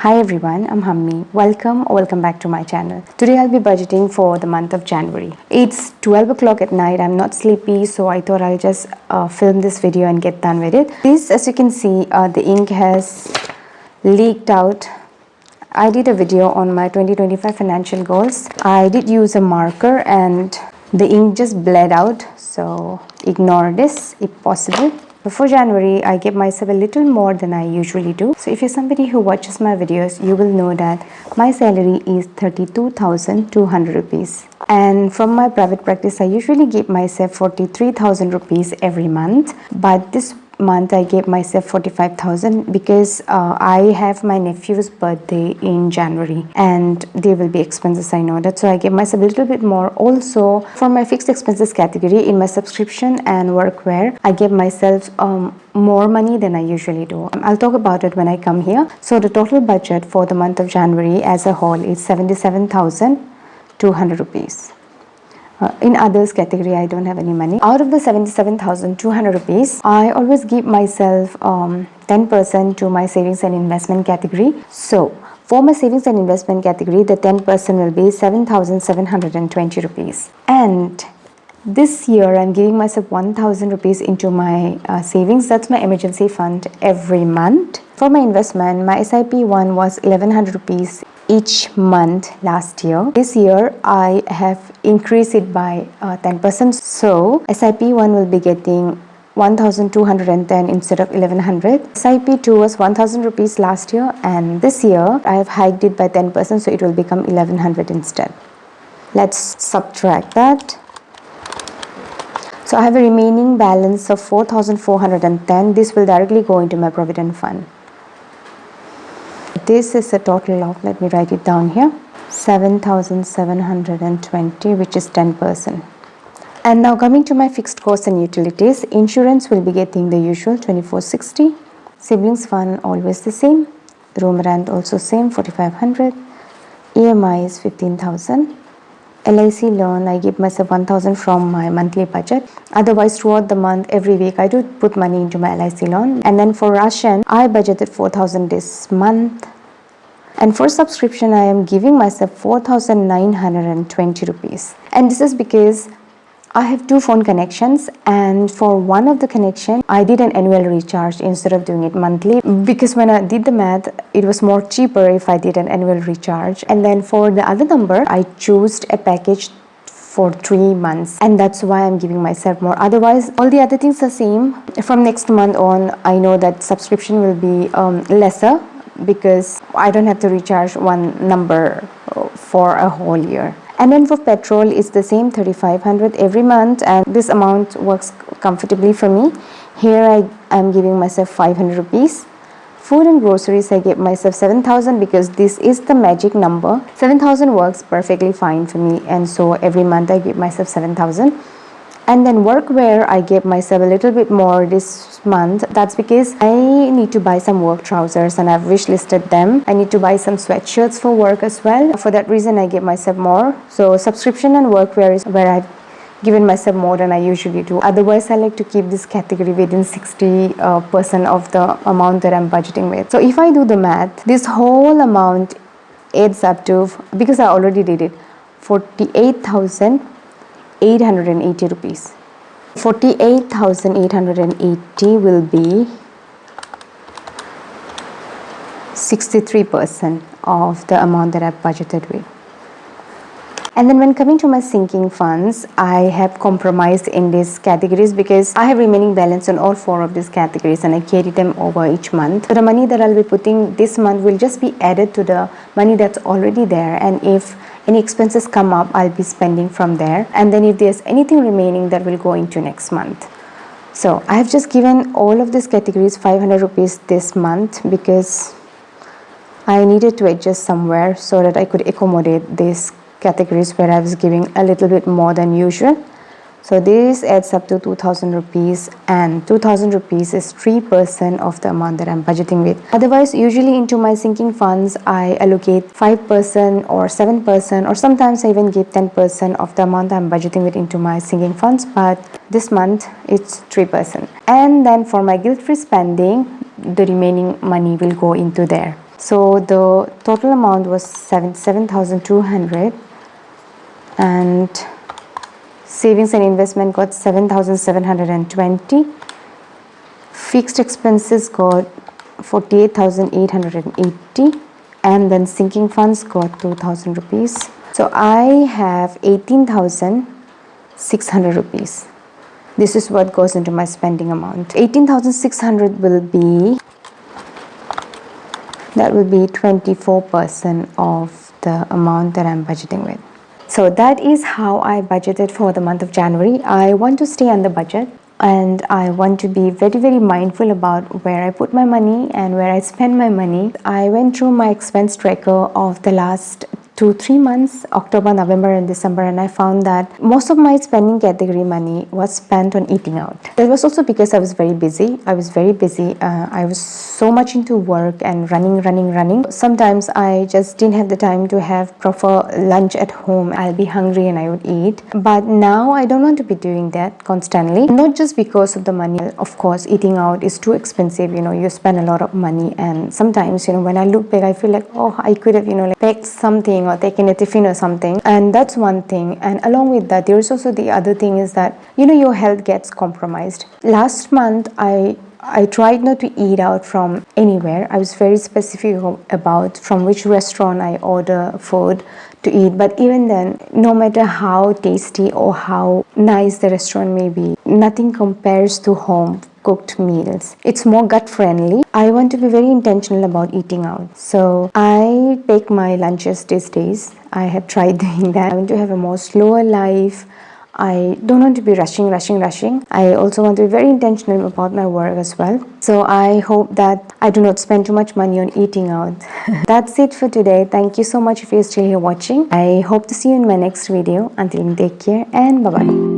Hi everyone, I'm Hammi. Welcome back to my channel. Today I'll be budgeting for the month of January. It's 12 o'clock at night. I'm not sleepy, so I thought I'll just film this video and get done with it. This, as you can see, the ink has leaked out. I did a video on my 2025 financial goals. I did use a marker and the ink just bled out, so ignore this if possible. Before January, I gave myself a little more than I usually do. So if you're somebody who watches my videos, you will know that my salary is 32,200 rupees. And from my private practice, I usually give myself 43,000 rupees every month. But this month I gave myself 45,000 because I have my nephew's birthday in January and there will be expenses, I know that, so I gave myself a little bit more. Also, for my fixed expenses category in my subscription and workwear, I gave myself more money than I usually do. I'll talk about it when I come here. So the total budget for the month of January as a whole is 77,200 rupees. In others category, I don't have any money. Out of the 77,200 rupees, I always give myself 10% to my savings and investment category. So for my savings and investment category, the 10% will be 7,720 rupees. And this year, I'm giving myself 1,000 rupees into my savings. That's my emergency fund every month. For my investment, my SIP one was 1,100 rupees each month last year. This year I have increased it by 10%. So SIP 1 will be getting 1,210 instead of 1,100. SIP 2 was 1,000 rupees last year, and this year I have hiked it by 10%, so it will become 1,100 instead. Let's subtract that. So I have a remaining balance of 4,410. This will directly go into my provident fund. This is a total of, let me write it down here, 7,720, which is 10%. And now coming to my fixed costs and utilities, insurance will be getting the usual 2,460. Siblings fund always the same. Room rent also same, 4,500. EMI is 15,000. LIC loan, I give myself 1,000 from my monthly budget. Otherwise, throughout the month, every week, I do put money into my LIC loan. And then for ration, I budgeted 4,000 this month. And for subscription, I am giving myself 4,920 rupees. And this is because I have two phone connections, and for one of the connection, I did an annual recharge instead of doing it monthly, because when I did the math, it was more cheaper if I did an annual recharge. And then for the other number, I chose a package for 3 months, and that's why I'm giving myself more. Otherwise, all the other things are same. From next month on, I know that subscription will be lesser, because I don't have to recharge one number for a whole year. And then for petrol, it's the same 3,500 every month, and this amount works comfortably for me. Here I am giving myself 500 rupees. Food and groceries, I give myself 7,000 because this is the magic number. 7,000 works perfectly fine for me, and so every month I give myself 7,000. And then workwear, I gave myself a little bit more this month. That's because I need to buy some work trousers and I've wish listed them. I need to buy some sweatshirts for work as well. For that reason, I gave myself more. So subscription and workwear is where I've given myself more than I usually do. Otherwise, I like to keep this category within 60% of the amount that I'm budgeting with. So if I do the math, this whole amount adds up to, because I already did it, 48,880 rupees. 48,880 will be 63% of the amount that I've budgeted with. And then when coming to my sinking funds, I have compromised in these categories because I have remaining balance on all 4 of these categories and I carry them over each month. So the money that I'll be putting this month will just be added to the money that's already there, and if any expenses come up, I'll be spending from there. And then if there's anything remaining, that will go into next month. So I have just given all of these categories 500 rupees this month because I needed to adjust somewhere so that I could accommodate these categories where I was giving a little bit more than usual. So this adds up to 2,000 rupees, and 2,000 rupees is 3% of the amount that I'm budgeting with. Otherwise, usually into my sinking funds, I allocate 5% or 7%, or sometimes I even give 10% of the amount I'm budgeting with into my sinking funds, but this month it's 3%. And then for my guilt-free spending, the remaining money will go into there. So the total amount was 7,200, and savings and investment got 7,720. Fixed expenses got 48,880, and then sinking funds got 2,000 rupees. So I have 18,600 rupees. This is what goes into my spending amount. 18,600 will be 24% of the amount that I'm budgeting with. So that is how I budgeted for the month of January. I want to stay under budget, and I want to be very, very mindful about where I put my money and where I spend my money. I went through my expense tracker of the last 2-3 months, October, November and December, and I found that most of my spending category money was spent on eating out. That was also because I was very busy. I was so much into work and running. Sometimes I just didn't have the time to have proper lunch at home. I'll be hungry and I would eat. But now I don't want to be doing that constantly. Not just because of the money. Of course, eating out is too expensive. You spend a lot of money, and sometimes, when I look back, I feel like, oh, I could have, packed something or taken a tiffin or something. And that's one thing. And along with that, there is also the other thing is that, your health gets compromised. Last month, I tried not to eat out from anywhere. I was very specific about from which restaurant I order food to eat. But even then, no matter how tasty or how nice the restaurant may be, nothing compares to home cooked meals. It's more gut friendly. I want to be very intentional about eating out. So I take my lunches these days. I have tried doing that. I want to have a more slower life. I don't want to be rushing. I also want to be very intentional about my work as well. So I hope that I do not spend too much money on eating out. That's it for today. Thank you so much if you're still here watching. I hope to see you in my next video. Until then, take care and bye-bye.